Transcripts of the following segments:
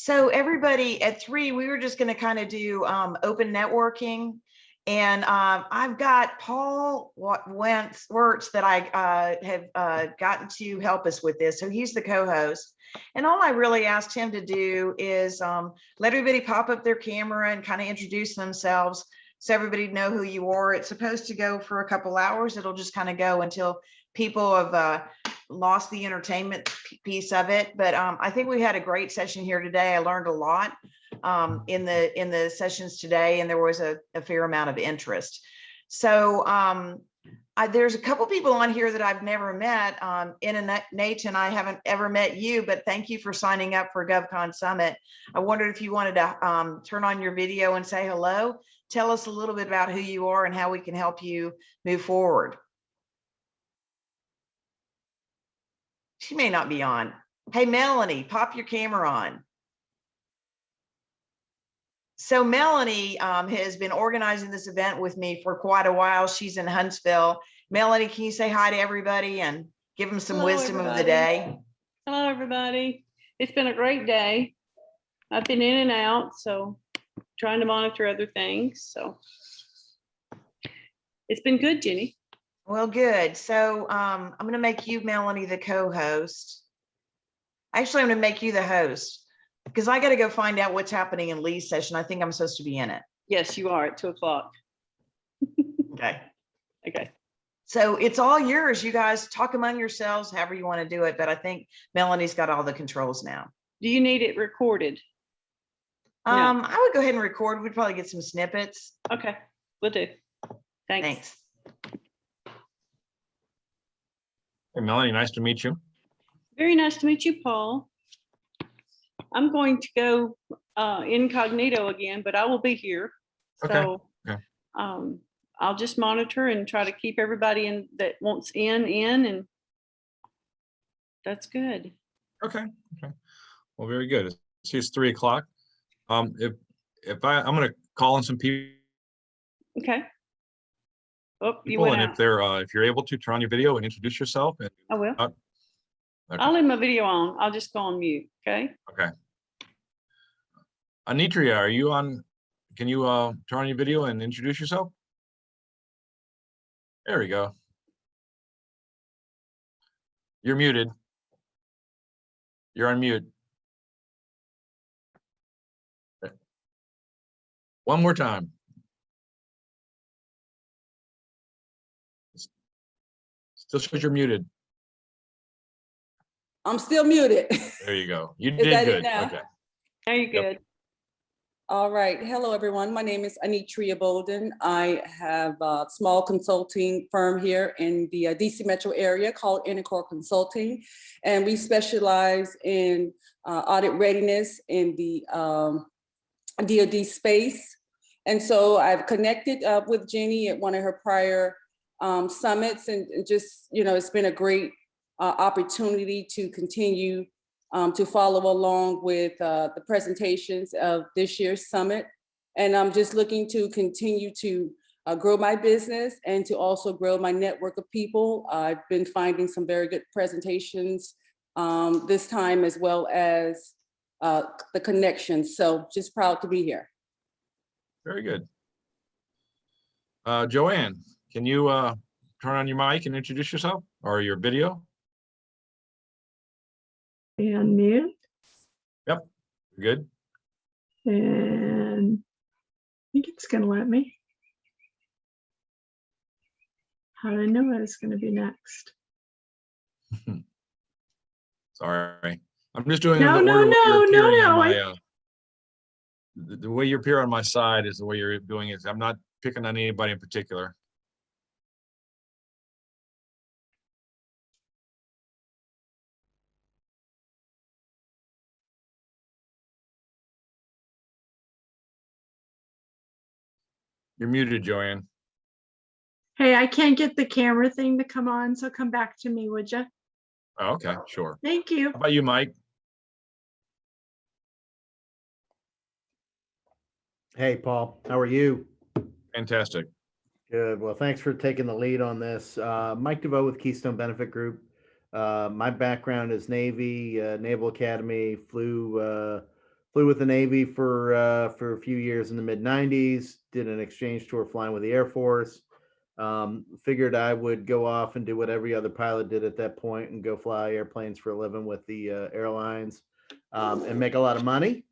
So everybody at 3, we were just going to kind of do open networking. And I've got Paul Wirtz that I have gotten to help us with this. So he's the co-host. And all I really asked him to do is let everybody pop up their camera and kind of introduce themselves so everybody know who you are. It's supposed to go for a couple hours. It'll just kind of go until people have lost the entertainment piece of it. But I think we had a great session here today. I learned a lot in the sessions today, and there was a fair amount of interest. So there's a couple people on here that I've never met. Nate and I haven't ever met you, but thank you for signing up for GovCon Summit. I wondered if you wanted to turn on your video and say hello. Tell us a little bit about who you are and how we can help you move forward. She may not be on. Hey, Melanie, pop your camera on. So Melanie has been organizing this event with me for quite a while. She's in Huntsville. Melanie, can you say hi to everybody and give them some wisdom of the day? Hello, everybody. It's been a great day. I've been in and out, so trying to monitor other things. So it's been good, Jenny. Well, good. So I'm going to make you, Melanie, the co-host. Actually, I'm going to make you the host because I got to go find out what's happening in Lee's session. I think I'm supposed to be in it. Yes, you are at 2 o'clock. Okay. Okay. So it's all yours. You guys talk among yourselves, however you want to do it. But I think Melanie's got all the controls now. Do you need it recorded? No. I would go ahead and record. We'd probably get some snippets. Okay, will do. Thanks. Hey, Melanie, nice to meet you. Very nice to meet you, Paul. I'm going to go incognito again, but I will be here. Okay. So Okay. I'll just monitor and try to keep everybody in that wants in, and that's good. Okay. Okay. Well, very good. It's 3 o'clock. I'm going to call on some people. Okay. Oh, you went And out. if you're able to turn on your video and introduce yourself. And, I will. okay. I'll leave my video on. I'll just go on mute. Okay. Okay. Anitria, are you on? Can you turn on your video and introduce yourself? There we go. You're muted. You're on mute. One more time. Still shows you're muted. I'm still muted. There you go. You Is did that it good. now? Okay. Are you good? Yep. All right. Hello, everyone. My name is Anitria Bolden. I have a small consulting firm here in the DC metro area called Intercore Consulting. And we specialize in audit readiness in the DoD space. And so I've connected up with Jenny at one of her prior summits, and just, you know, it's been a great opportunity to continue to follow along with the presentations of this year's summit. And I'm just looking to continue to grow my business and to also grow my network of people. I've been finding some very good presentations this time, as well as the connections. So just proud to be here. Very good. Joanne, can you turn on your mic and introduce yourself or your video? And mute. Yep. Good. And I think it's going to let me. How did I know it was going to be next? Sorry. I'm just doing No. The way you appear on my side is the way you're doing it. I'm not picking on anybody in particular. You're muted, Joanne. Hey, I can't get the camera thing to come on, so come back to me, would you? Oh, okay, sure. Thank you. How about you, Mike? Hey, Paul, how are you? Fantastic. Good. Well, thanks for taking the lead on this. Mike DeVoe with Keystone Benefit Group. My background is Navy, Naval Academy, flew flew with the Navy for a few years in the mid '90s. Did an exchange tour flying with the Air Force. Figured I would go off and do what every other pilot did at that point and go fly airplanes for a living with the airlines and make a lot of money.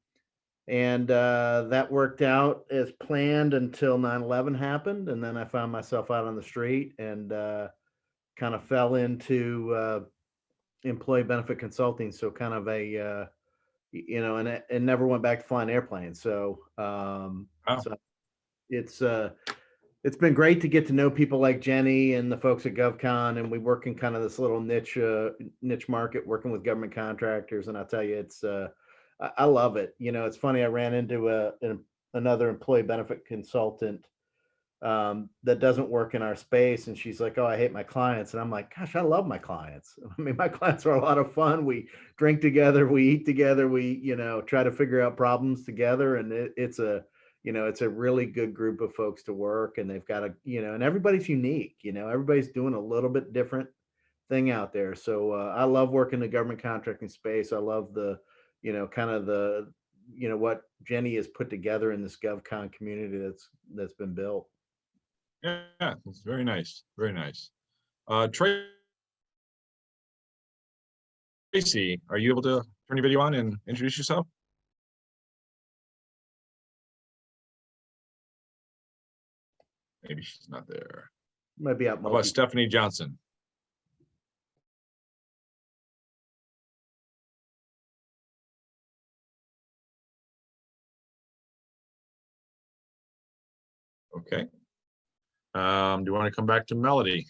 And that worked out as planned until 9/11 happened. And then I found myself out on the street and kind of fell into employee benefit consulting. So kind of a, and never went back to flying airplanes. So, Wow. so it's been great to get to know people like Jenny and the folks at GovCon, and we work in kind of this little niche market, working with government contractors. And I'll tell you, it's I love it. It's funny. I ran into another employee benefit consultant that doesn't work in our space, and she's like, "Oh, I hate my clients," and I'm like, "Gosh, I love my clients. I mean, my clients are a lot of fun. We drink together, we eat together, we try to figure out problems together, and it's a really good group of folks to work, and they've got and everybody's unique. Everybody's doing a little bit different thing out there. So I love working the government contracting space. I love the kind of the what Jenny has put together in this GovCon community that's been built. Yeah, it's very nice. Very nice. Tracy, are you able to turn your video on and introduce yourself? Maybe she's not there. Might be out. How about Stephanie Johnson? Okay. Do you want to come back to Melody?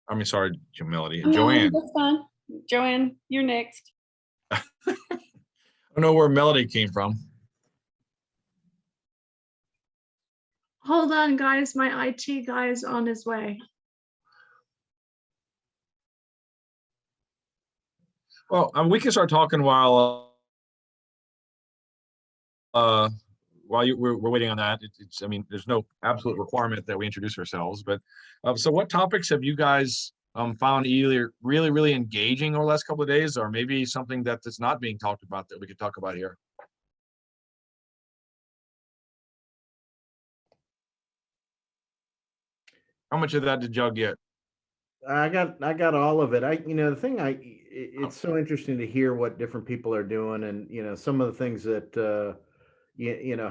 I mean, sorry, Melody. No, Joanne. that's fine. Joanne, you're next. I don't know where Melody came from. Hold on, guys. My IT guy is on his way. Well, we can start talking while we're waiting on that. I mean, there's no absolute requirement that we introduce ourselves, but so what topics have you guys found either really, really engaging over the last couple of days, or maybe something that's not being talked about that we could talk about here? How much of that did y'all get? I got all of it. It's so interesting to hear what different people are doing, and some of the things that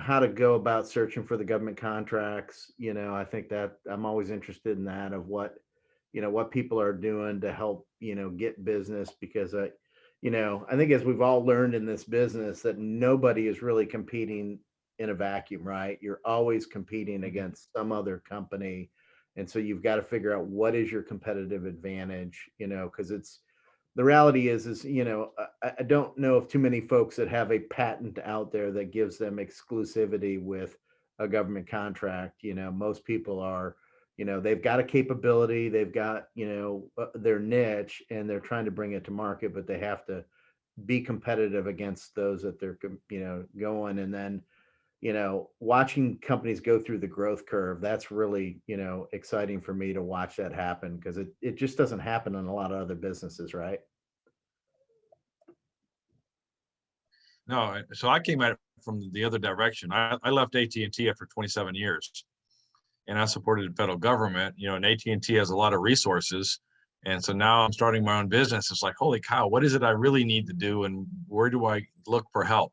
how to go about searching for the government contracts. I think that I'm always interested in that, of what people are doing to help get business, because I think, as we've all learned in this business, that nobody is really competing in a vacuum, right? You're always competing against some other company. And so you've got to figure out what is your competitive advantage, because the reality is, I don't know of too many folks that have a patent out there that gives them exclusivity with a government contract. Most people are, they've got a capability, they've got, their niche, and they're trying to bring it to market, but they have to be competitive against those that they're, going. And then, watching companies go through the growth curve, that's really, exciting for me to watch that happen, because it just doesn't happen in a lot of other businesses, right? No, so I came at it from the other direction. I left AT&T after 27 years, and I supported the federal government, and AT&T has a lot of resources. And so now I'm starting my own business. It's like, holy cow, what is it I really need to do, and where do I look for help?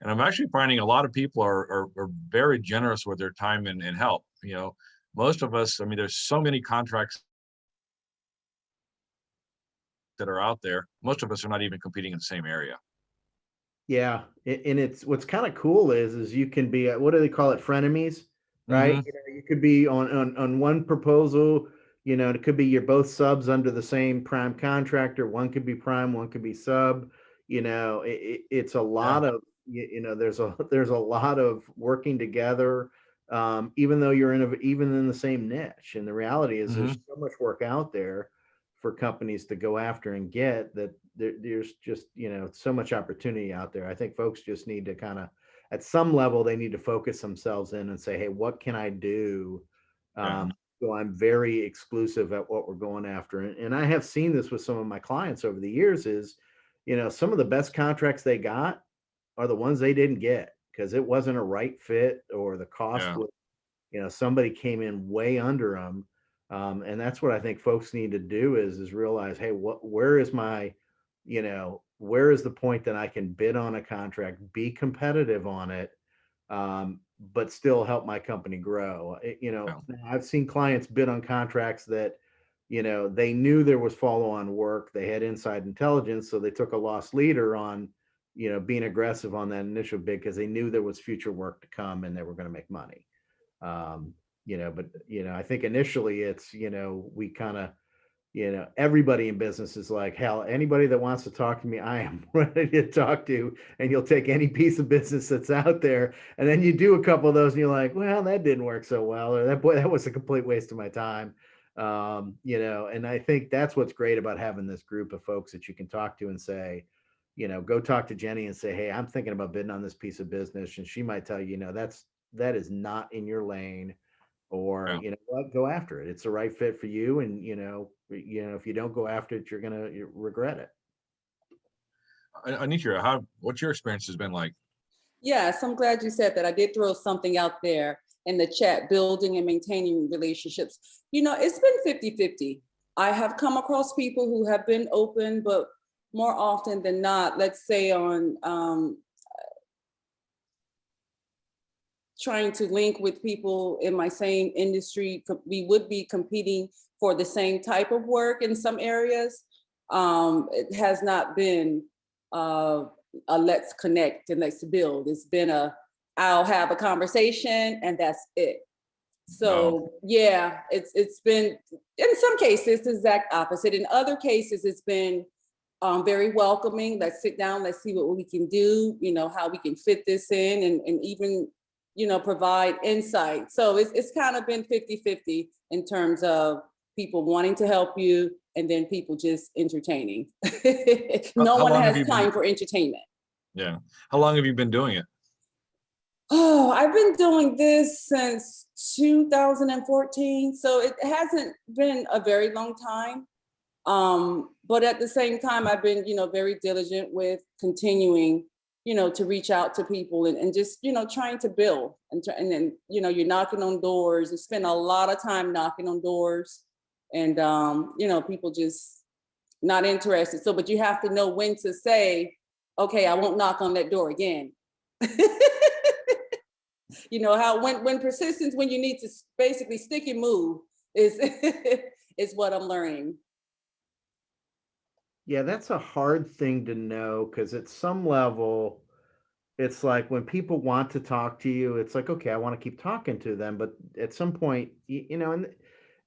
And I'm actually finding a lot of people are very generous with their time and help. Most of us, I mean, there's so many contracts that are out there. Most of us are not even competing in the same area. Yeah, and it's what's kind of cool is you can be what do they call it, frenemies, right? You could be on one proposal. It could be you're both subs under the same prime contractor. One could be prime, one could be sub. It's a lot of there's a lot of working together, even though you're even in the same niche. And the reality is, there's so much work out there for companies to go after and get, that there's just so much opportunity out there. I think folks just need to kind of, at some level, they need to focus themselves in and say, hey, what can I do? So I'm very exclusive at what we're going after. And I have seen this with some of my clients over the years, is some of the best contracts they got are the ones they didn't get because it wasn't a right fit or the cost Yeah. was, somebody came in way under them. And that's what I think folks need to do is realize, hey, where is my, where is the point that I can bid on a contract, be competitive on it, but still help my company grow. Yeah. I've seen clients bid on contracts that, they knew there was follow-on work. They had inside intelligence, so they took a loss leader on, being aggressive on that initial bid because they knew there was future work to come and they were going to make money. But I think initially it's, we kind of, everybody in business is like, hell, anybody that wants to talk to me, I am ready to talk to, and you'll take any piece of business that's out there. And then you do a couple of those and you're like, well, that didn't work so well, or that was a complete waste of my time. And I think that's what's great about having this group of folks that you can talk to and say, go talk to Jenny and say, hey, I'm thinking about bidding on this piece of business. And she might tell you, that is not in your lane, or Yeah. what, go after it. It's the right fit for you. And if you don't go after it, you're gonna regret it. Anitra, what's your experience has been like? Yes, I'm glad you said that. I did throw something out there in the chat, building and maintaining relationships. It's been 50-50. I have come across people who have been open, but more often than not, let's say on trying to link with people in my same industry, we would be competing for the same type of work in some areas. It has not been a let's connect and let's build. It's been I'll have a conversation and that's it. So yeah, it's been, in some cases, the exact opposite. In other cases, it's been very welcoming. Let's sit down, let's see what we can do, how we can fit this in, and even, provide insight. So it's kind of been 50-50 in terms of people wanting to help you and then people just entertaining. No one has time for entertainment. Yeah. How long have you been doing it? Oh, I've been doing this since 2014. So it hasn't been a very long time. But at the same time, I've been, very diligent with continuing, to reach out to people and just, trying to build and then, you're knocking on doors. You spend a lot of time knocking on doors and, people just not interested. So, but you have to know when to say, okay, I won't knock on that door again. When persistence, when you need to basically stick and move is, is what I'm learning. Yeah, that's a hard thing to know because at some level, it's like when people want to talk to you, it's like, okay, I want to keep talking to them. But at some point, and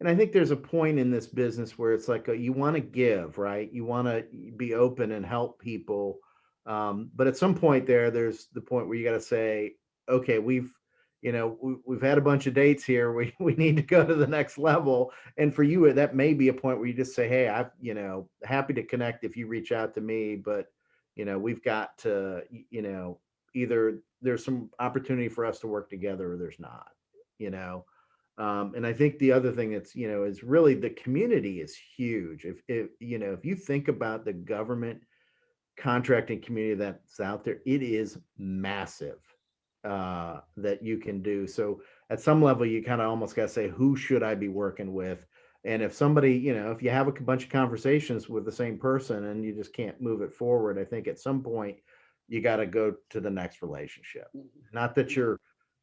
I think there's a point in this business where it's like you want to give, right? You want to be open and help people. But at some point there's the point where you got to say, okay, we've had a bunch of dates here. We need to go to the next level. And for you, that may be a point where you just say, hey, happy to connect if you reach out to me, but we've got to, either there's some opportunity for us to work together or there's not, and I think the other thing that's, is really the community is huge. If you think about the government contracting community that's out there, it is massive. That you can do. So at some level, you kind of almost got to say, who should I be working with? And if somebody, if you have a bunch of conversations with the same person and you just can't move it forward, I think at some point you got to go to the next relationship. Not that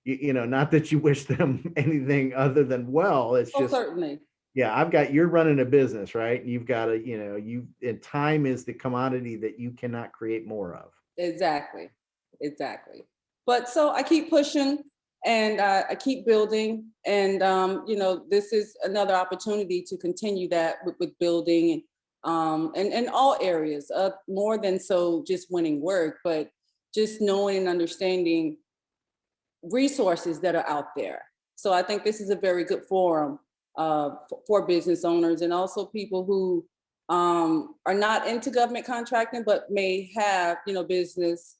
not that you wish them anything other than well. It's just, certainly. Yeah, you're running a business, right? You've got to, and time is the commodity that you cannot create more of. Exactly. But so I keep pushing and I keep building. And, this is another opportunity to continue that with building and in all areas, more than so just winning work, but just knowing and understanding resources that are out there. So I think this is a very good forum for business owners and also people who are not into government contracting, but may have, business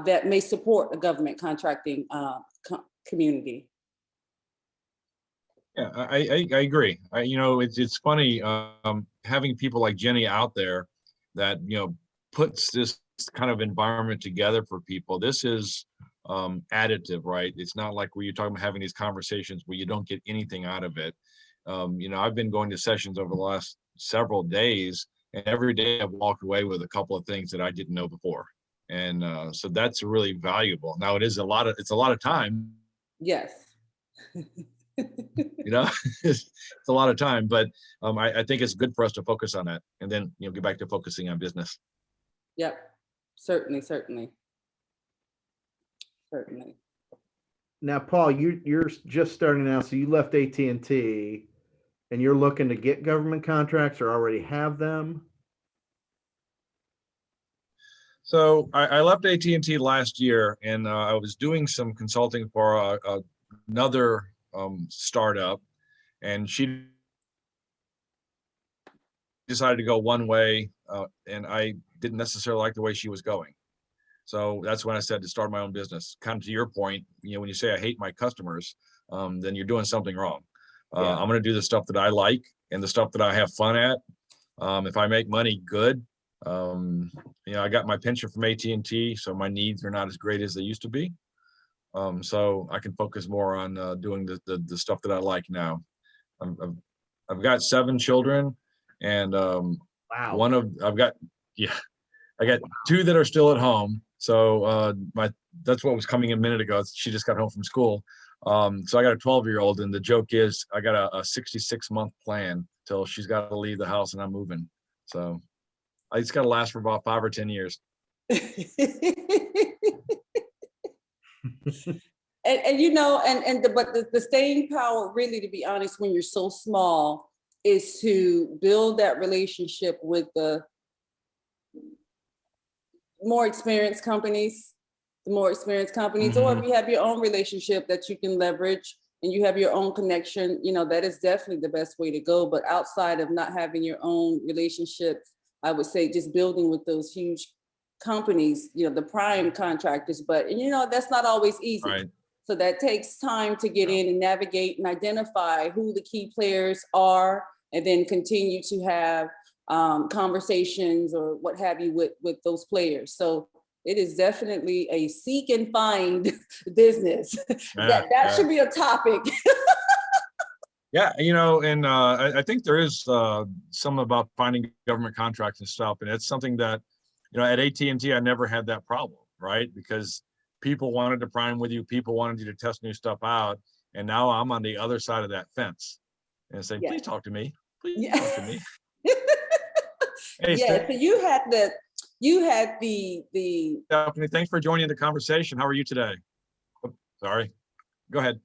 that may support a government contracting community. Yeah, I agree. It's funny having people like Jenny out there that puts this kind of environment together for people. This is additive, right? It's not like where you're talking about having these conversations where you don't get anything out of it. You know, I've been going to sessions over the last several days, and every day I've walked away with a couple of things that I didn't know before. And so that's really valuable. Now it's a lot of time, Yes. you know, it's a lot of time, but I think it's good for us to focus on that and then, you know, get back to focusing on business. Yep. Certainly, certainly. Certainly. Now, Paul, you're just starting out, so you left AT&T and you're looking to get government contracts or already have them? So I left AT&T last year, and I was doing some consulting for another startup, and she decided to go one way, and I didn't necessarily like the way she was going. So that's when I said to start my own business. Kind of to your point, you know, when you say I hate my customers, then you're doing something wrong. Yeah. I'm going to do the stuff that I like and the stuff that I have fun at. If I make money, good. You know, I got my pension from AT&T, so my needs are not as great as they used to be. So I can focus more on doing the stuff that I like now. I've got 7 children, and Wow. I got 2 that are still at home. So that's what was coming in a minute ago. She just got home from school. So I got a 12-year-old, and the joke is I got a 66-month plan till she's got to leave the house and I'm moving. So it's got to last for about 5 or 10 years. And you know, but the staying power, really, to be honest, when you're so small, is to build that relationship with the more experienced companies, or if you have your own relationship that you can leverage and you have your own connection, you know, that is definitely the best way to go. But outside of not having your own relationships, I would say just building with those huge companies, you know, the prime contractors, but, you know, that's not always easy. Right. So that takes time to get in and navigate and identify who the key players are, and then continue to have conversations or what have you with those players. So it is definitely a seek and find business. That should be a topic. Yeah, you know, and I think there is some about finding government contracts and stuff, and it's something that, you know, at AT&T I never had that problem, right? Because people wanted to prime with you, people wanted you to test new stuff out, and now I'm on the other side of that fence and saying, Yes. please talk to me, please Yeah. talk to me. Hey, Yeah, so you had the Stephanie, thanks for joining the conversation. How are you today? Oh, sorry, go ahead.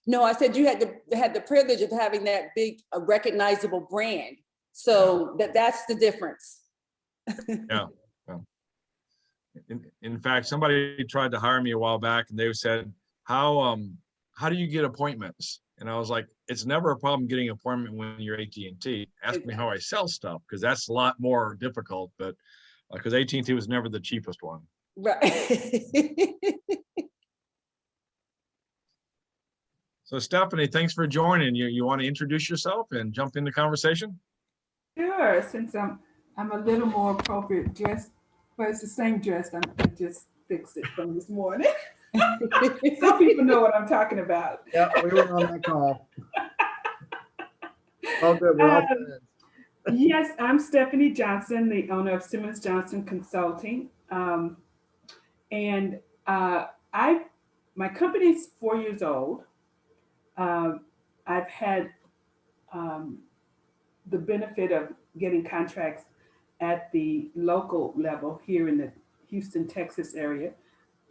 No, I said you had the privilege of having that big recognizable brand. So that's the difference. Yeah. In fact, somebody tried to hire me a while back, and they said, how do you get appointments? And I was like, it's never a problem getting an appointment when you're AT&T. Ask me how I sell stuff, because that's a lot more difficult. But because AT&T was never the cheapest one. Right. So Stephanie, thanks for joining. You want to introduce yourself and jump into conversation? Sure, since I'm a little more appropriate dressed, but it's the same dress. I just fixed it from this morning. Some people know what I'm talking about. Yeah, we were on that call. All good. We're all friends. Yes, I'm Stephanie Johnson, the owner of Simmons Johnson Consulting, and my company's 4 years old. I've had the benefit of getting contracts at the local level here in the Houston, Texas area,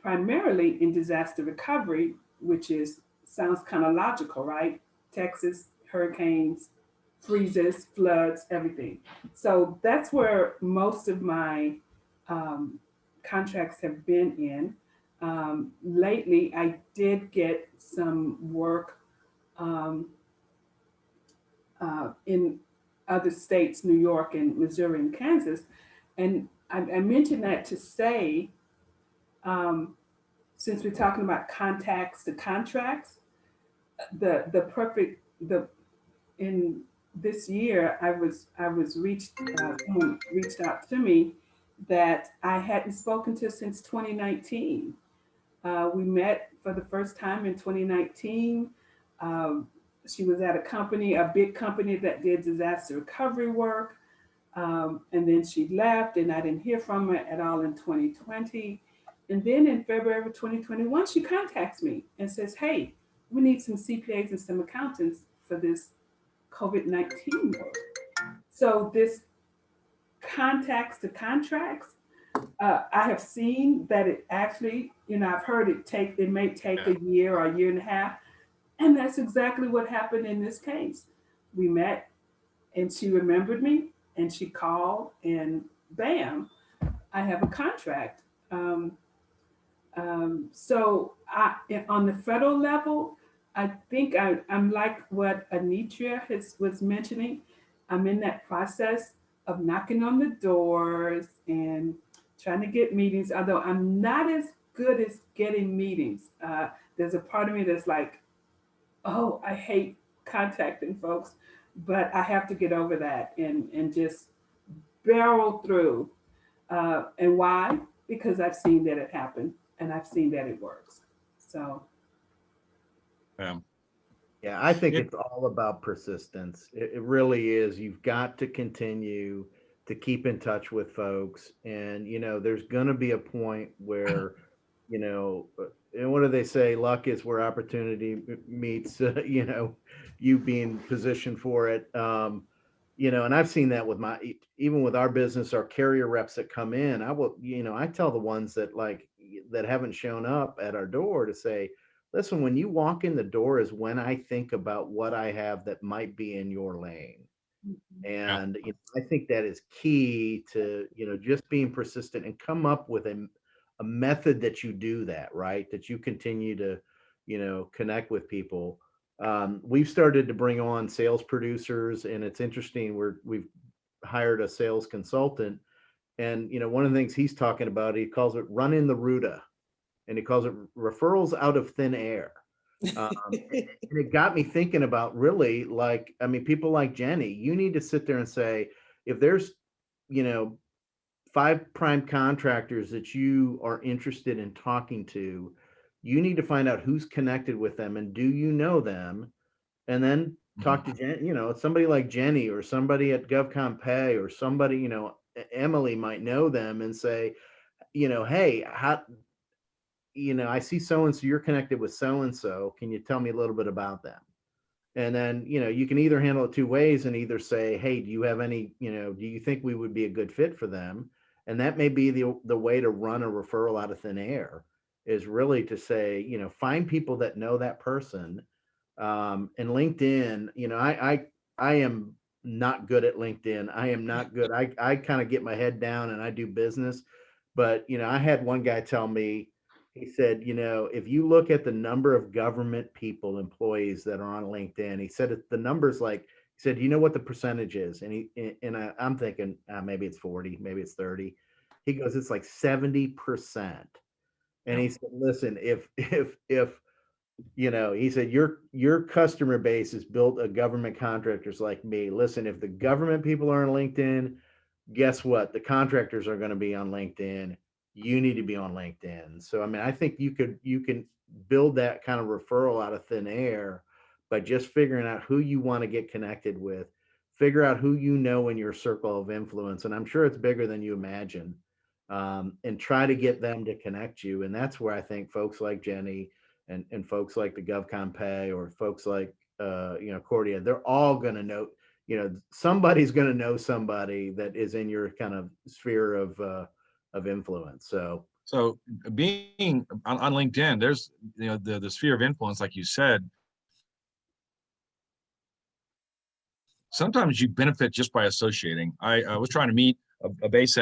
primarily in disaster recovery, which sounds kind of logical, right? Texas, hurricanes, freezes, floods, everything. So that's where most of my contracts have been in. Lately, I did get some work in other states, New York and Missouri and Kansas. And I mentioned that to say, since we're talking about contacts to contracts, in this year, someone reached out to me that I hadn't spoken to since 2019. We met for the first time in 2019. Um, she was at a company, a big company that did disaster recovery work. And then she left, and I didn't hear from her at all in 2020. And then in February of 2021, she contacts me and says, "Hey, we need some CPAs and some accountants for this COVID-19 work." So this contacts to contracts, I have seen that it actually, I've heard it may take a year or a year and a half. And that's exactly what happened in this case. We met and she remembered me and she called and bam, I have a contract. So on the federal level, I think I'm like what Anitra was mentioning. I'm in that process of knocking on the doors and trying to get meetings, although I'm not as good as getting meetings. There's a part of me that's like, oh, I hate contacting folks, but I have to get over that and just barrel through. And why? Because I've seen that it happen and I've seen that it works. So Yeah, I think It- it's all about persistence. It really is. You've got to continue to keep in touch with folks. And, there's going to be a point where, and what do they say? Luck is where opportunity meets, you being positioned for it. And I've seen that with even with our business, our carrier reps that come in, I tell the ones that haven't shown up at our door to say, listen, when you walk in the door is when I think about what I have that might be in your lane. And I think that is key to, just being persistent and come up with a method that you do that, right? That you continue to, connect with people. We've started to bring on sales producers, and it's interesting. We've hired a sales consultant, and one of the things he's talking about, he calls it running the Ruta, and he calls it referrals out of thin air. And it got me thinking about really, people like Jenny, you need to sit there and say, if there's, 5 prime contractors that you are interested in talking to, you need to find out who's connected with them and do you know them? And then talk to Jen, somebody like Jenny or somebody at GovCon Pay or somebody, Emily might know them and say, hey, I see so and so, you're connected with so and so. Can you tell me a little bit about them? And then, you can either handle it 2 ways and either say, hey, do you have any, do you think we would be a good fit for them? And that may be the way to run a referral out of thin air, is really to say, find people that know that person. And LinkedIn, I am not good at LinkedIn. I am not good. I kind of get my head down and I do business. But, I had one guy tell me, he said, if you look at the number of government people, employees that are on LinkedIn, he said the numbers he said, you know what the percentage is? And I'm thinking, maybe it's 40, maybe it's 30. He goes, it's like 70%. And he said, listen, if he said, your customer base is built of government contractors like me. Listen, if the government people are on LinkedIn, guess what? The contractors are going to be on LinkedIn. You need to be on LinkedIn. So, I think you can build that kind of referral out of thin air by just figuring out who you want to get connected with, figure out who in your circle of influence. And I'm sure it's bigger than you imagine. And try to get them to connect you. And that's where I think folks like Jenny and folks like the GovCon Pay or folks like, Cordia, they're all going to know, somebody's going to know somebody that is in your kind of sphere of influence. So being on LinkedIn, there's, the sphere of influence, like you said, sometimes you benefit just by associating. I was trying to meet a base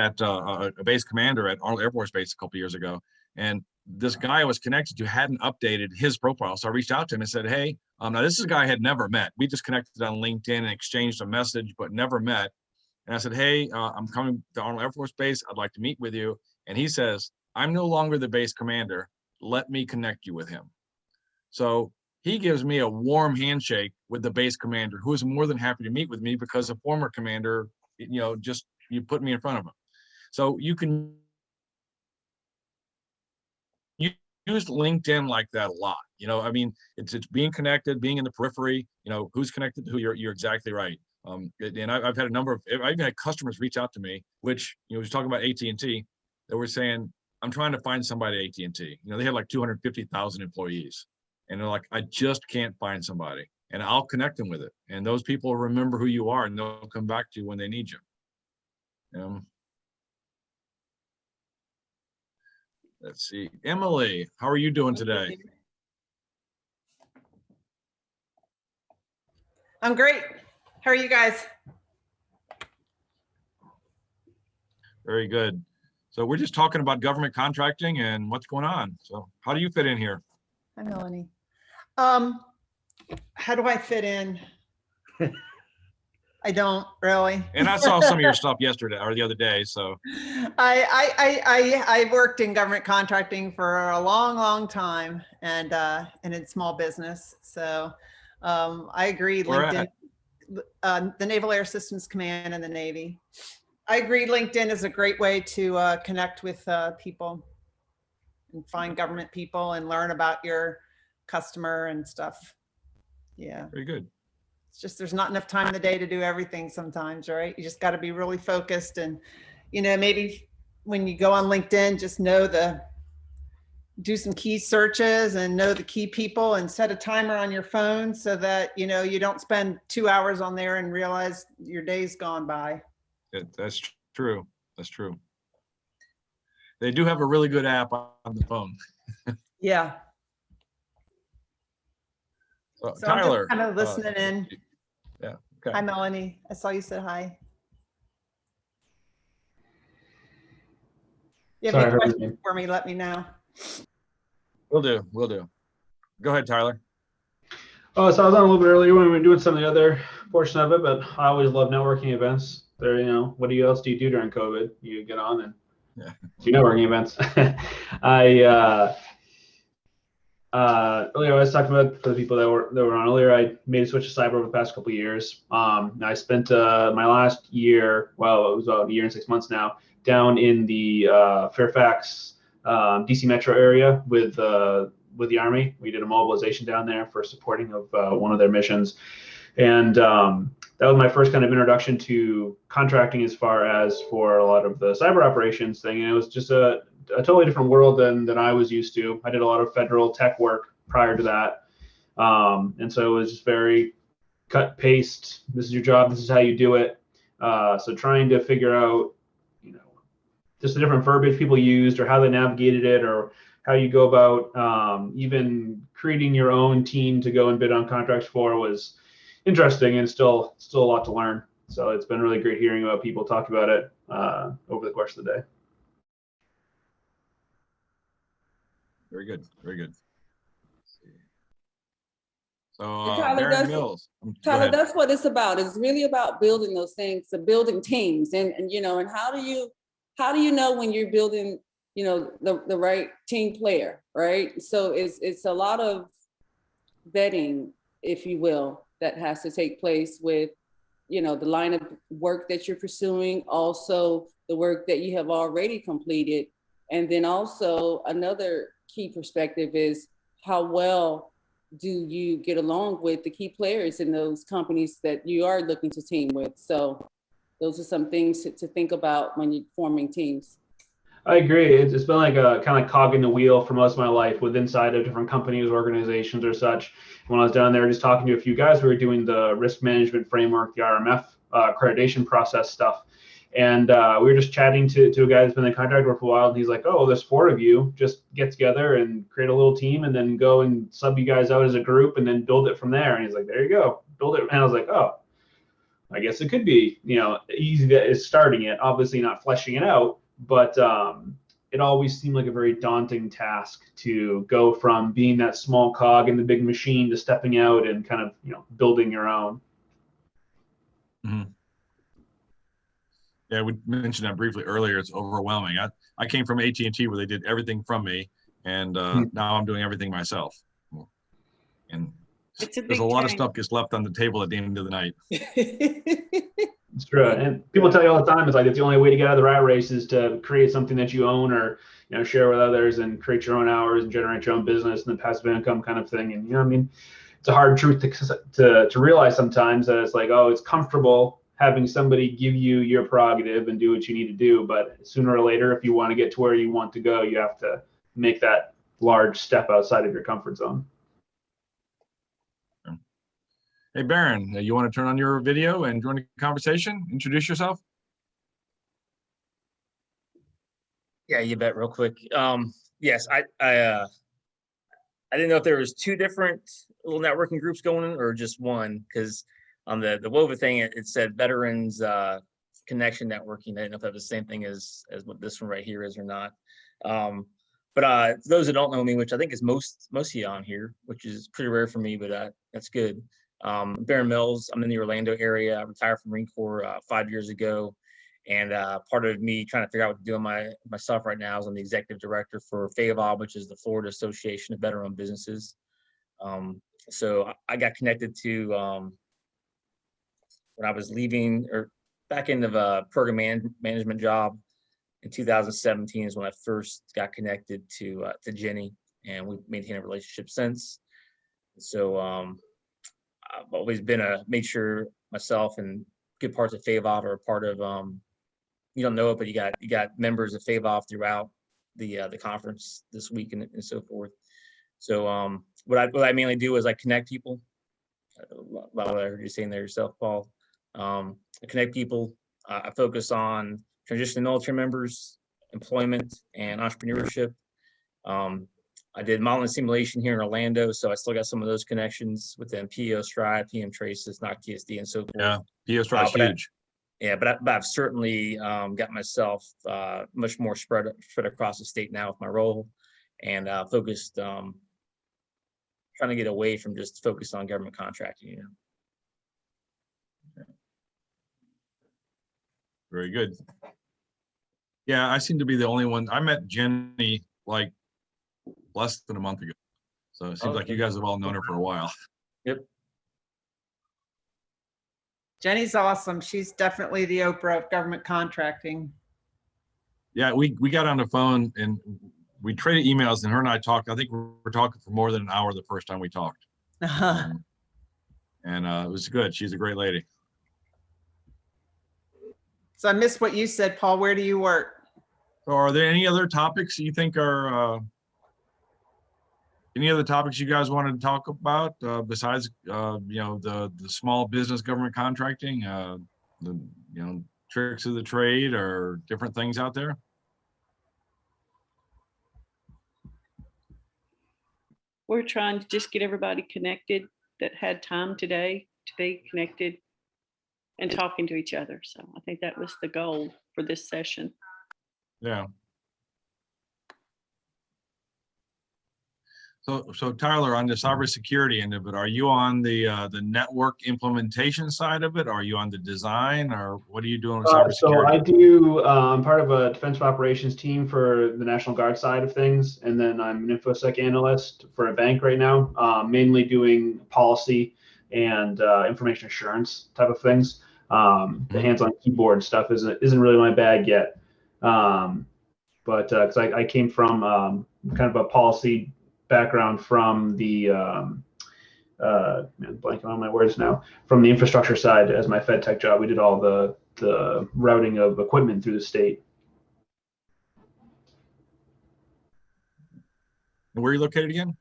commander at Arnold Air Force Base a couple years ago, and this guy I was connected to hadn't updated his profile. So I reached out to him and said, hey, now this is a guy I had never met. We just connected on LinkedIn and exchanged a message, but never met. And I said, hey, I'm coming to Arnold Air Force Base. I'd like to meet with you. And he says, I'm no longer the base commander. Let me connect you with him. So he gives me a warm handshake with the base commander, who is more than happy to meet with me because a former commander, just you put me in front of him. So you can use LinkedIn like that a lot. I mean, it's being connected, being in the periphery, who's connected to who. You're exactly right. And I've had a number of, I've even had customers reach out to me, which, we was talking about AT&T, that were saying, I'm trying to find somebody at AT&T. They had like 250,000 employees. And they're like, I just can't find somebody. And I'll connect them with it. And those people remember who you are, and they'll come back to you when they need you. Let's see. Emily, how are you doing today? I'm great. How are you guys? Very good. So we're just talking about government contracting and what's going on. So how do you fit in here? Hi, Melanie. How do I fit in? I don't really. And I saw some of your stuff yesterday or the other day. So I worked in government contracting for a long time, and in small business. So I agree. Where LinkedIn, the Naval Air Systems Command and the Navy. I agree. LinkedIn is a great way to connect with people and find government people and learn about your customer and stuff. Yeah. Very good. It's just, there's not enough time in the day to do everything sometimes, right? You just got to be really focused, and, maybe when you go on LinkedIn, just do some key searches and know the key people, and set a timer on your phone so that, you don't spend 2 hours on there and realize your day's gone by. That's true. That's true. They do have a really good app on the phone. Yeah. So So Tyler, I'm just kind of listening in. Yeah. Okay. Hi, Melanie. I saw you said hi. You have any questions for me, let me know. Will do. Will do. Go ahead, Tyler. Oh, so I was on a little bit earlier when we were doing some of the other portion of it, but I always love networking events. There, what else do you do during COVID? You get on and do networking events. Earlier I was talking about for the people that were on earlier. I made a switch to cyber over the past couple of years. I spent my last year, well, it was about a year and 6 months now, down in the Fairfax, DC metro area with the Army. We did a mobilization down there for supporting of one of their missions, and that was my first kind of introduction to contracting as far as for a lot of the cyber operations thing. And it was just a totally different world than I was used to. I did a lot of federal tech work prior to that. And so it was just very cut, paste. This is your job. This is how you do it. So trying to figure out, just the different verbiage people used or how they navigated it, or how you go about even creating your own team to go and bid on contracts for was interesting, and still a lot to learn. So it's been really great hearing about people talk about it over the course of the day. Very good. Very good. So Tyler, Baron Mills. Tyler, that's what it's about. It's really about building those things, building teams, and and how do you know when you're building, the right team player, right? So it's a lot of vetting, if you will, that has to take place with, the line of work that you're pursuing, also the work that you have already completed. And then also another key perspective is how well do you get along with the key players in those companies that you are looking to team with. So those are some things to think about when you're forming teams. I agree. It's been like a kind of cog in the wheel for most of my life with inside of different companies, organizations or such. When I was down there just talking to a few guys, we were doing the risk management framework, the RMF accreditation process stuff. And we were just chatting to a guy that's been in the contract for a while, and he's like, oh, there's 4 of you, just get together and create a little team and then go and sub you guys out as a group and then build it from there. And he's like, there you go, build it. And I was like, oh, I guess it could be, easy that is starting it, obviously not fleshing it out, but it always seemed like a very daunting task to go from being that small cog in the big machine to stepping out and kind of, building your own. Mm-hmm. Yeah, we mentioned that briefly earlier. It's overwhelming. I came from AT&T where they did everything from me, and now I'm doing everything myself. And It's a There's big a lot of change. stuff gets left on the table at the end of the night. It's true. And people tell you all the time, it's like, it's the only way to get out of the rat race is to create something that you own, or, share with others and create your own hours and generate your own business and the passive income kind of thing. And, I mean, it's a hard truth to realize sometimes, that it's like, oh, it's comfortable having somebody give you your prerogative and do what you need to do. But sooner or later, if you want to get to where you want to go, you have to make that large step outside of your comfort zone. Hey, Baron, you want to turn on your video and join the conversation? Introduce yourself. Yeah, you bet. Real quick. Yes, I didn't know if there was two different little networking groups going on or just one, because on the WOVA thing it said Veterans Connection Networking. I didn't know if that was the same thing as what this one right here is or not. But for those that don't know me, which I think is most of you on here, which is pretty rare for me, but that's good. Baron Mills, I'm in the Orlando area. I retired from Marine Corps 5 years ago. And part of me trying to figure out what to do myself right now is I'm the executive director for FAVOB, which is the Florida Association of Veteran-Owned Businesses. So I got connected to when I was leaving or back end of a program management job in 2017 is when I first got connected to Jenny, and we've maintained a relationship since. So I've always been made sure myself and good parts of FAVOB are a part of. You don't know it, but you got members of FAVOB throughout the conference this week and so forth. So what I mainly do is I connect people. What I heard you saying there yourself, Paul. I connect people. I focus on transitioning military members, employment, and entrepreneurship. I did modeling simulation here in Orlando, so I still got some of those connections within PEO Stride, PM Traces, NOC TSD, and so forth. Yeah, PEO Stride is huge. But I've certainly got myself much more spread across the state now with my role, and focused trying to get away from just focus on government contracting. Very good. Yeah, I seem to be the only one. I met Jenny like less than a month ago, so it seems like you guys have all known her for a while. Yep. Jenny's awesome. She's definitely the Oprah of government contracting. Yeah, we got on the phone and we traded emails, and her and I talked. I think we were talking for more than an hour the first time we talked. And it was good. She's a great lady. So I missed what you said, Paul. Where do you work? So are there any other topics you think are any other topics you guys wanted to talk about besides the small business government contracting, the tricks of the trade, or different things out there? We're trying to just get everybody connected that had time today to be connected and talking to each other. So I think that was the goal for this session. Yeah. So Tyler, on the cybersecurity end of it, are you on the network implementation side of it? Are you on the design, or what are you doing with cybersecurity? So I do. I'm part of a defensive operations team for the National Guard side of things, and then I'm an InfoSec analyst for a bank right now, mainly doing policy and information assurance type of things. The hands-on keyboard stuff isn't really my bag yet, but because I came from kind of a policy background from the blanking on my words now, from the infrastructure side as my Fed Tech job. We did all the routing of equipment through the state. And where are you located again?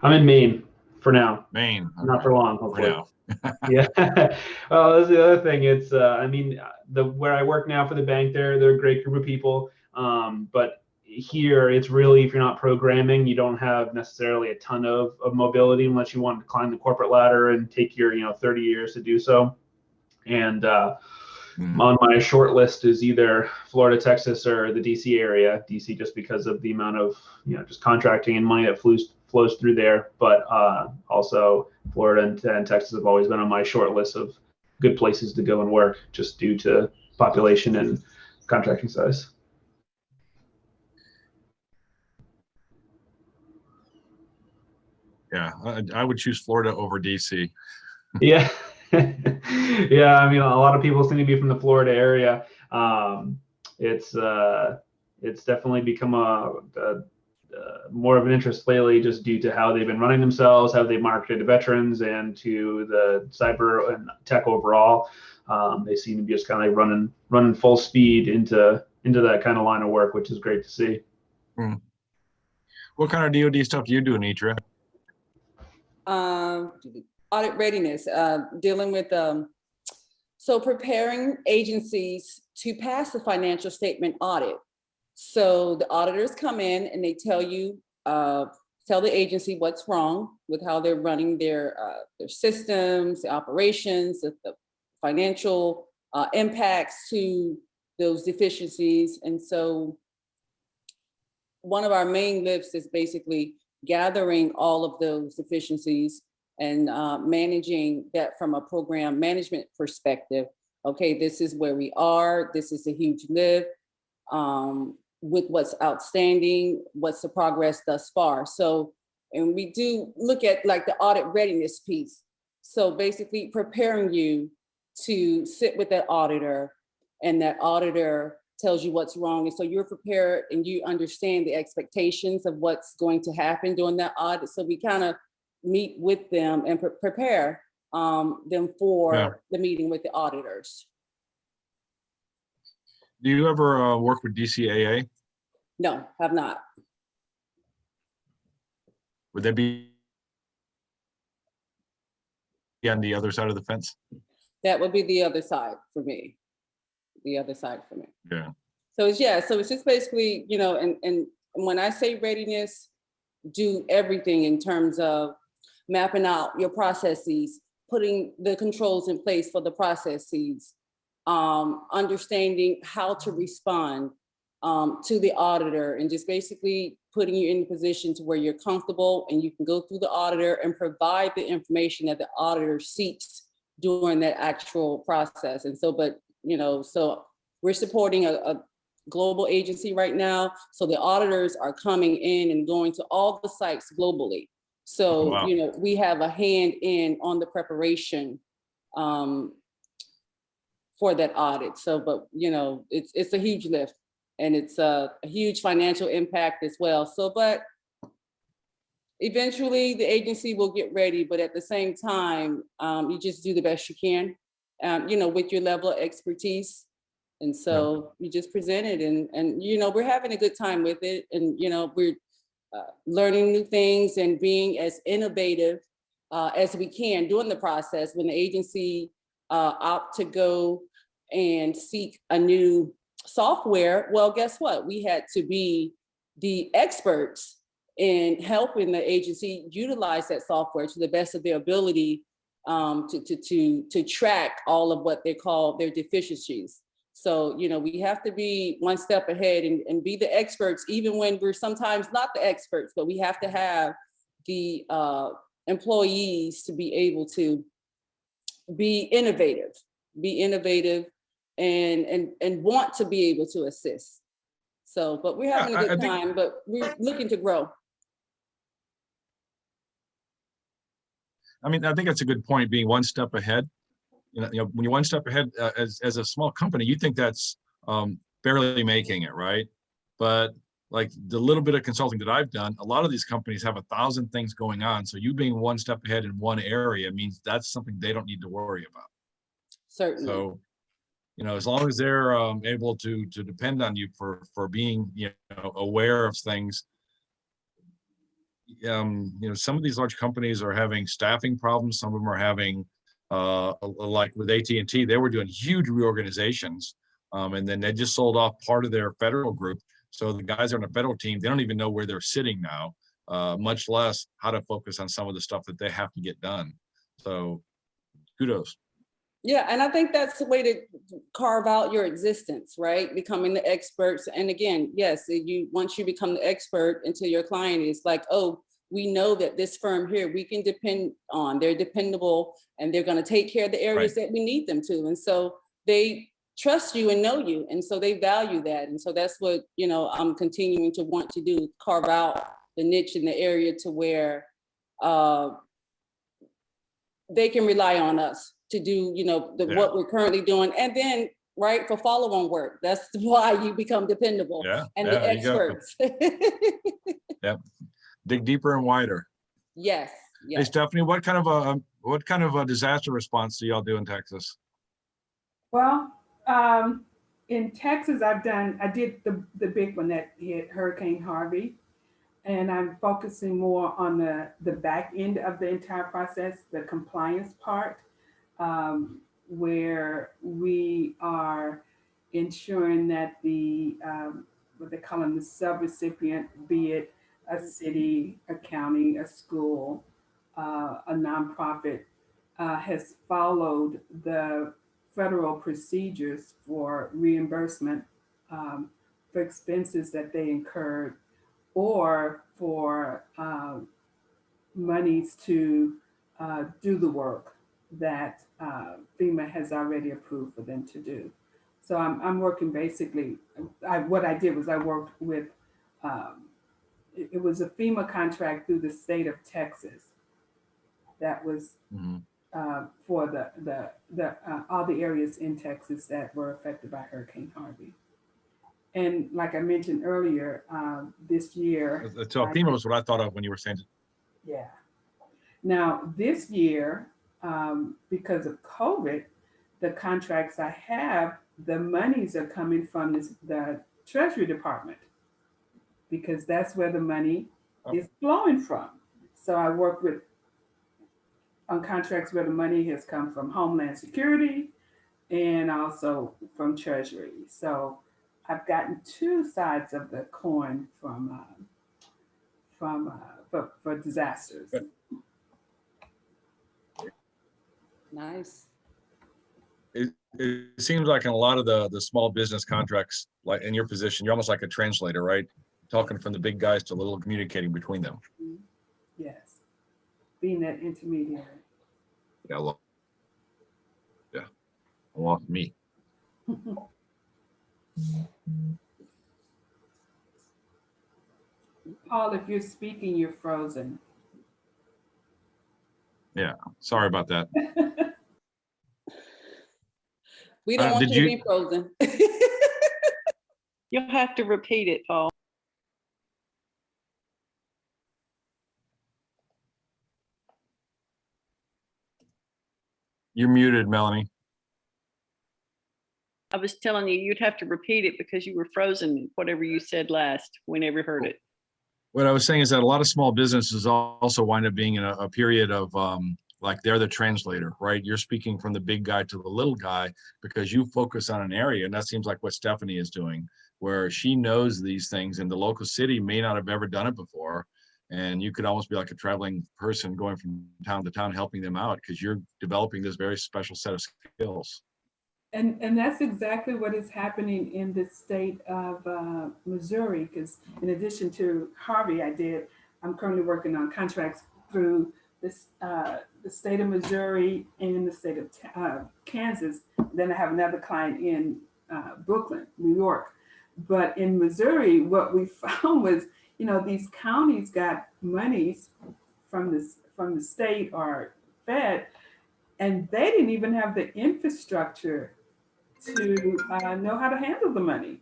I'm in Maine for now. Maine. Not for long, hopefully. For now. Yeah. Well, that's the other thing. It's I mean, where I work now for the bank, they're a great group of people, but here it's really, if you're not programming, you don't have necessarily a ton of mobility unless you want to climb the corporate ladder and take your 30 years to do so. And on my short list is either Florida, Texas, or the DC area. DC just because of the amount of just contracting and money that flows through there, but also Florida and Texas have always been on my short list of good places to go and work, just due to population and contracting size. Yeah, I would choose Florida over DC. Yeah. Yeah, I mean, a lot of people seem to be from the Florida area. It's definitely become a more of an interest lately, just due to how they've been running themselves, how they marketed to veterans and to the cyber and tech overall. They seem to be just kind of like running full speed into that kind of line of work, which is great to see. What kind of DoD stuff do you do, Anitra? Audit readiness, dealing with, so preparing agencies to pass the financial statement audit. So the auditors come in and they tell you, tell the agency what's wrong with how they're running their systems, the operations, the financial impacts to those deficiencies. And so one of our main lifts is basically gathering all of those deficiencies and managing that from a program management perspective. Okay, this is where we are. This is a huge lift with what's outstanding, what's the progress thus far. So, and we do look at like the audit readiness piece. So basically preparing you to sit with that auditor, and that auditor tells you what's wrong. And so you're prepared and you understand the expectations of what's going to happen during that audit. So we kind of meet with them and prepare them for the meeting with the auditors. Do you ever work with DCAA? No, have not. Would they be on the other side of the fence? That would be the other side for me. The other side for me. Yeah. So it's, yeah, so it's just basically, you know, and when I say readiness, do everything in terms of mapping out your processes, putting the controls in place for the processes, understanding how to respond to the auditor, and just basically putting you in a position to where you're comfortable and you can go through the auditor and provide the information that the auditor seeks during that actual process. And so, but, you know, so we're supporting a global agency right now. So the auditors are coming in and going to all the sites globally. So, wow, you know, we have a hand in on the preparation for that audit. So, but, you know, it's a huge lift, and it's a huge financial impact as well. So, but eventually the agency will get ready, but at the same time, you just do the best you can, you know, with your level of expertise. And so you just present it, and, you know, we're having a good time with it. And, you know, we're learning new things and being as innovative as we can during the process. When the agency opt to go and seek a new software, well, guess what? We had to be the experts in helping the agency utilize that software to the best of their ability to track all of what they call their deficiencies. So, you know, we have to be one step ahead and be the experts, even when we're sometimes not the experts, but we have to have the employees to be able to be innovative and want to be able to assist. So, but we're having a good time, but we're looking to grow. I mean, I think that's a good point, being one step ahead. You know, when you're one step ahead as a small company, you think that's barely making it, right? But like the little bit of consulting that I've done, a lot of these companies have 1,000 things going on. So you being one step ahead in one area means that's something they don't need to worry about. Certainly. So, you know, as long as they're able to depend on you for being, you know, aware of things. You know, some of these large companies are having staffing problems. Some of them are having, like with AT&T, they were doing huge reorganizations, and then they just sold off part of their federal group. So the guys on the federal team, they don't even know where they're sitting now, much less how to focus on some of the stuff that they have to get done. So kudos. Yeah, and I think that's the way to carve out your existence, right? Becoming the experts. And again, yes, once you become the expert into your client, it's like, oh, we know that this firm here we can depend on. They're dependable, and they're going to take care of the areas that we need them to. And so they trust you and know you, and so they value that. And so that's what, you know, I'm continuing to want to do: carve out the niche in the area to where they can rely on us to do, you know, what we're currently doing. And then, right, for follow-on work. That's why you become dependable and the there you go. experts. Yep. Dig deeper and wider. Yes. Hey, Stephanie, what kind of a disaster response do y'all do in Texas? Well, in Texas, I did the big one that hit Hurricane Harvey, and I'm focusing more on the back end of the entire process, the compliance part, where we are ensuring that what they call them, the subrecipient, be it a city, a county, a school, a nonprofit, has followed the federal procedures for reimbursement for expenses that they incurred, or for monies to do the work that FEMA has already approved for them to do. So I'm working basically, what I did was I worked with, it was a FEMA contract through the state of Texas that was for the all the areas in Texas that were affected by Hurricane Harvey. And like I mentioned earlier, this year. So FEMA was what I thought of when you were saying. Yeah. Now this year, because of COVID, the contracts I have, the monies are coming from the Treasury Department, because that's where the money is flowing from. So I work on contracts where the money has come from Homeland Security and also from Treasury. So I've gotten two sides of the coin for disasters. Nice. It seems like in a lot of the small business contracts, like in your position, you're almost like a translator, right? Talking from the big guys to little, communicating between them. Yes, being that intermediary. Yeah, along with me. Paul, if you're speaking, you're frozen. Yeah, sorry about that. We don't want you to be frozen. You'll have to repeat it, Paul. You're muted, Melanie. I was telling you, you'd have to repeat it because you were frozen, whatever you said last. We never heard it. What I was saying is that a lot of small businesses also wind up being in a period of like they're the translator, right? You're speaking from the big guy to the little guy because you focus on an area. And that seems like what Stephanie is doing, where she knows these things and the local city may not have ever done it before. And you could almost be like a traveling person going from town to town, helping them out because you're developing this very special set of skills. And that's exactly what is happening in the state of Missouri, because in addition to Harvey, I'm currently working on contracts through this, the state of Missouri and the state of Kansas. Then I have another client in Brooklyn, New York. But in Missouri, what we found was, these counties got monies from the state or Fed, and they didn't even have the infrastructure to know how to handle the money.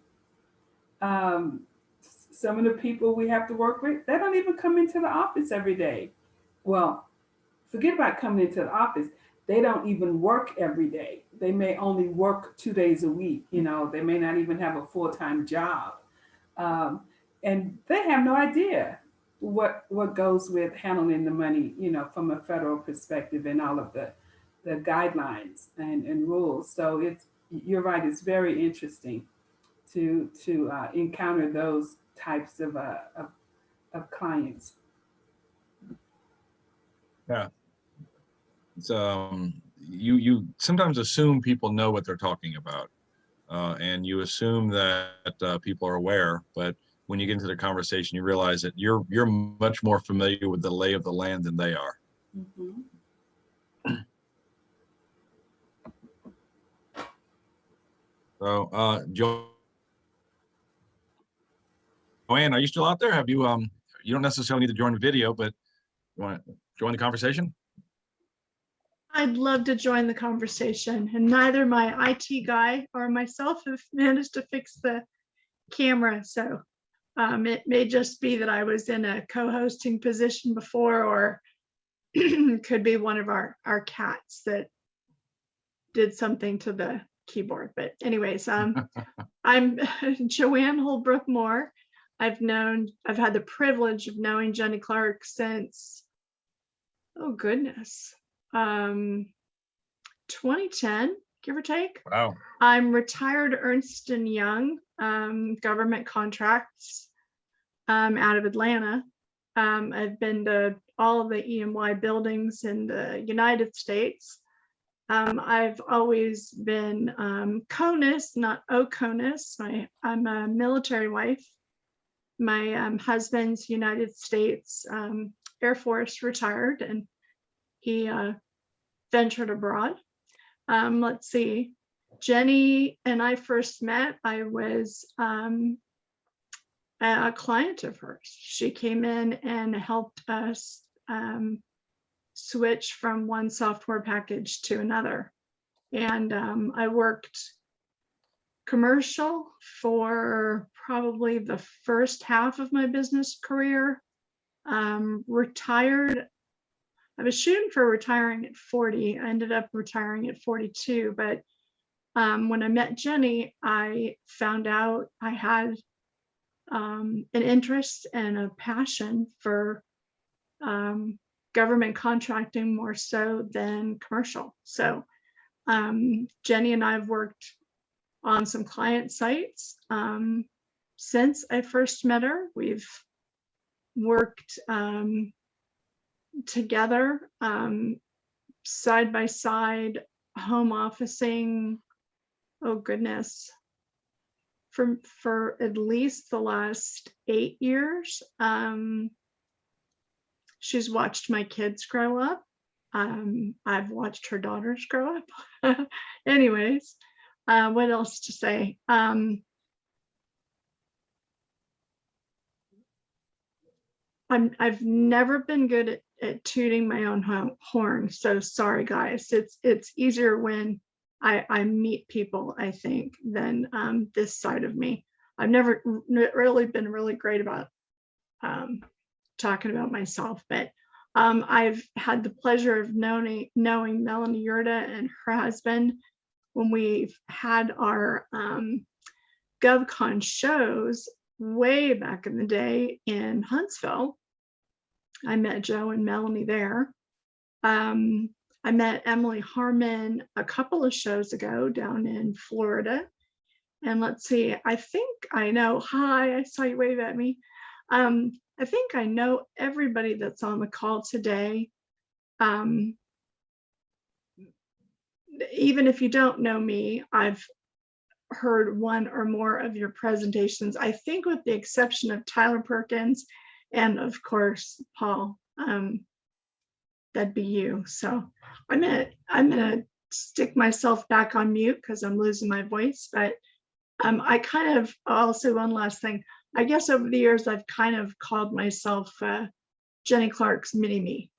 Some of the people we have to work with, they don't even come into the office every day. Well, forget about coming into the office. They don't even work every day. They may only work 2 days a week. They may not even have a full-time job. And they have no idea what goes with handling the money, from a federal perspective and all of the guidelines and rules. So you're right, it's very interesting to encounter those types of clients. Yeah. It's you sometimes assume people know what they're talking about, and you assume that people are aware, but when you get into the conversation, you realize that you're much more familiar with the lay of the land than they are. Mm-hmm. So, Joanne, are you still out there? Have you? You don't necessarily need to join the video, but You want to join the conversation? I'd love to join the conversation, and neither my IT guy or myself have managed to fix the camera. So it may just be that I was in a co-hosting position before, or could be one of our cats that did something to the keyboard. But anyways, I'm Joanne Holbrook Moore. I've had the privilege of knowing Jenny Clark since, oh goodness, 2010, give or take. Wow. I'm retired Ernst & Young, government contracts out of Atlanta. I've been to all of the EMY buildings in the United States. I've always been CONUS, not OCONUS. I'm a military wife. My husband's United States Air Force retired, and he ventured abroad. Let's see. Jenny and I first met. I was a client of hers. She came in and helped us switch from one software package to another. And I worked commercial for probably the first half of my business career. Retired. I was shooting for retiring at 40. I ended up retiring at 42. But when I met Jenny, I found out I had an interest and a passion for government contracting more so than commercial. So Jenny and I have worked on some client sites since I first met her. We've worked together, side by side, home officing, oh goodness, for at least the last 8 years. She's watched my kids grow up. I've watched her daughters grow up. Anyways, what else to say? I've never been good at tooting my own horn. So sorry, guys. It's easier when I meet people, I think, than this side of me. I've never really been really great about talking about myself, but I've had the pleasure of knowing Melanie Yurda and her husband when we've had our GovCon shows way back in the day in Huntsville. I met Joe and Melanie there. I met Emily Harmon a couple of shows ago down in Florida. And let's see, I think I know, hi, I saw you wave at me. I think I know everybody that's on the call today. Even if you don't know me, I've heard one or more of your presentations. I think with the exception of Tyler Perkins and of course, Paul, that'd be you. So I'm gonna stick myself back on mute because I'm losing my voice, but I kind of also, one last thing, I guess over the years, I've kind of called myself Jenny Clark's mini me.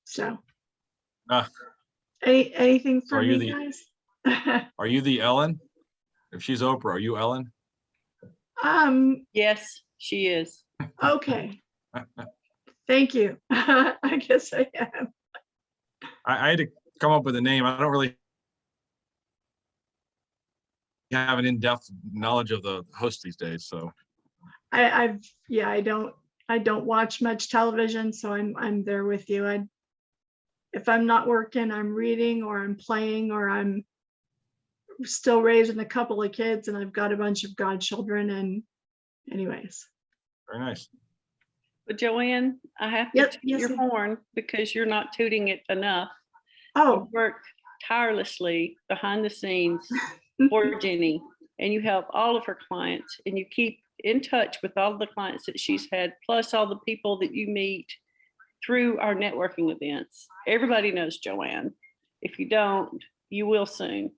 So anything for me, guys? Are you the Ellen? If she's Oprah, are you Ellen? Yes, she is. Okay. Thank you. I guess I am. I had to come up with a name. I don't really have an in-depth knowledge of the host these days, so. I don't watch much television, so I'm there with you. If I'm not working, I'm reading or I'm playing or I'm still raising a couple of kids and I've got a bunch of godchildren, and anyways. Very nice. But Joanne, I have to toot your horn because you're not tooting it enough. Oh, you work tirelessly behind the scenes for Jenny, and you help all of her clients, and you keep in touch with all the clients that she's had, plus all the people that you meet through our networking events. Everybody knows Joanne. If you don't, you will soon.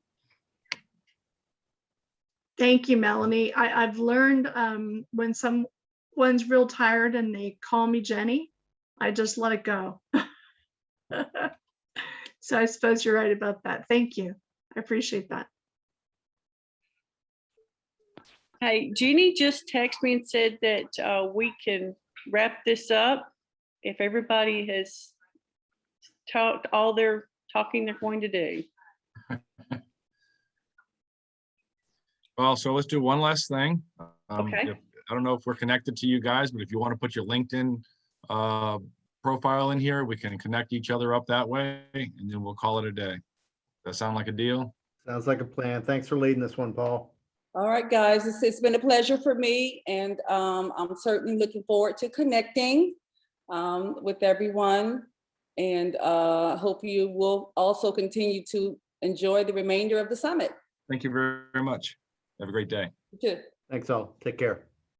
Thank you, Melanie. I've learned when someone's real tired and they call me Jenny, I just let it go. So I suppose you're right about that. Thank you. I appreciate that. Hey, Jeannie just texted me and said that we can wrap this up if everybody has talked all their talking they're going to do. Well, so let's do one last thing. Okay. I don't know if we're connected to you guys, but if you want to put your LinkedIn profile in here, we can connect each other up that way, and then we'll call it a day. That sound like a deal? Sounds like a plan. Thanks for leading this one, Paul. All right, guys, it's been a pleasure for me, and I'm certainly looking forward to connecting with everyone, and hope you will also continue to enjoy the remainder of the summit. Thank you very much. Have a great day. You too. Thanks all. Take care.